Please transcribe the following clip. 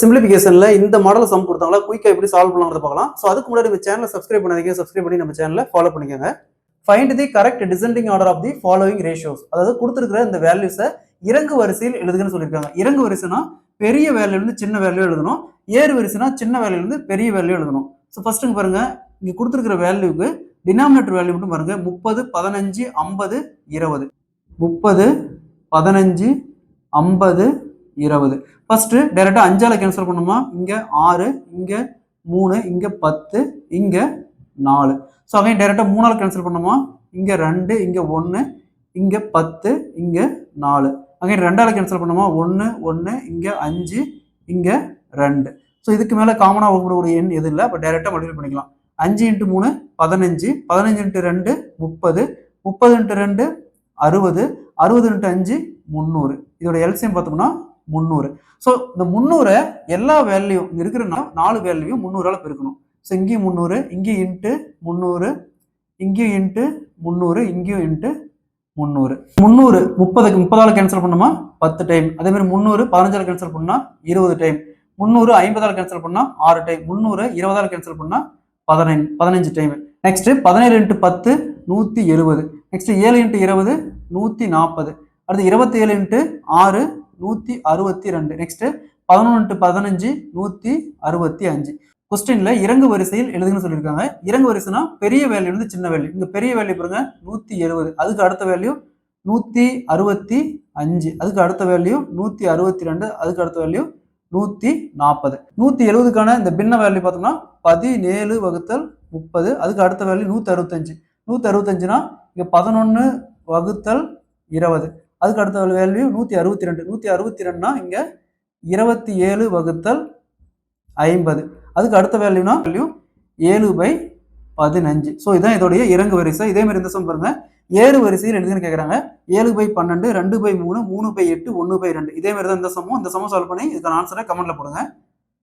சிம்பிளிஃபிகேஷன்ல இந்த model some கொடுத்தாங்களா குயிக்கா எப்படி சால்வ் பண்ணலாம்னு பார்க்கலாம். சோ அதுக்கு முன்னாடி நம்ம சேனலை சப்ஸ்கிரைப் பண்ணாதீங்க, சப்ஸ்கிரைப் பண்ணி நம்ம சேனலை ஃபாலோ பண்ணிக்கோங்க. Find the correct descending order of the following ratios. அதாவது கொடுத்துருக்கிற இந்த வேல்யூஸை இறங்கு வரிசையில் எழுதுங்கன்னு சொல்லியிருக்காங்க. இறங்கு வரிசைனா பெரிய வேல்யூல இருந்து சின்ன வேல்யூ எழுதணும், ஏறு வரிசைனா சின்ன வேல்யூல இருந்து பெரிய வேல்யூ எழுதணும். ஸோ ஃபர்ஸ்ட் பாருங்க, இங்க கொடுத்துருக்கிற வேல்யூக்கு டினாமினேட்டர் வேல்யூ மட்டும் பாருங்க 30, 15, 50, 20. 30, 15, 50, 20. ஃபர்ஸ்ட் டைரக்டா 5ஆல கேன்சல் பண்ணுமா, இங்க 6, இங்க 3, இங்க 10, இங்க 4. ஸோ அகைன் டைரக்டா 3ஆல கேன்சல் பண்ணுமா, இங்க 2, இங்க 1, இங்க 10, இங்க 4. அகைன் 2ஆல கேன்சல் பண்ணுமா, 1, 1, இங்க 5, இங்க 2. ஸோ இதுக்கு மேல காமனா ஒரு எண் எது இல்லை, அப்போ டைரக்டா மல்டிப்ளை பண்ணிக்கலாம். 5 × 3 15, 15 × 2 30, 30 × 2 60, 60 × 5 300. இதோட எல்சிஎம் பார்த்தோம்னா 300. ஸோ இந்த 300 எல்லா வேல்யூ இங்க இருக்கிற 4 வேல்யூ 300ஆல பெருக்கணும். ஸோ இங்கேயும் 300, இங்கேயும் இன்ட்டு 300, இங்கேயும் இன்ட்டு 300, இங்கேயும் இன்ட்டு 300. 300 30ஆல கேன்சல் பண்ணுமா 10 டைம். அதே மாதிரி 300 15ஆல கேன்சல் பண்ணா 20 டைம். 300 50ஆல கேன்சல் பண்ணா 6 டைம். 300 20ஆல கேன்சல் பண்ணா 15 டைம். நெக்ஸ்ட் 17 × 10 170. நெக்ஸ்ட் 7 × 20 140. அடுத்து 27 × 6 162. நெக்ஸ்ட் 11 × 15 165. கொஸ்டின்ல இறங்கு வரிசையில் எழுதுன்னு சொல்லியிருக்காங்க. இறங்கு வரிசைனா பெரிய வேல்யூ இருந்து சின்ன வேல்யூ. இங்க பெரிய வேல்யூ பாருங்க 170, அதுக்கு அடுத்த வேல்யூ 165, அதுக்கு அடுத்த வேல்யூ 162, அதுக்கு அடுத்த வேல்யூ 140. 170க்கான இந்த பின்ன வேல்யூ பார்த்தோம்னா 17 / 30, அதுக்கு அடுத்த வேல்யூ 165. 165னா இங்க 11 / 20, அதுக்கு அடுத்த வேல்யூ 162. 162னா இங்க 27 / 50, அதுக்கு அடுத்த வேல்யூனா வேல்யூ 7/15. ஸோ இதான் இதோடைய இறங்கு வரிசை. இதே மாதிரி இந்த சம் பாருங்க, ஏறு வரிசையில் எழுதுன்னு கேட்குறாங்க. 7/12, 2/3, 3/8, 1/2. இதே மாதிரி தான் இந்த சமம். இந்த சமம் சால்வ் பண்ணி இதுக்கான ஆன்சரை கமெண்ட்ல போடுங்க.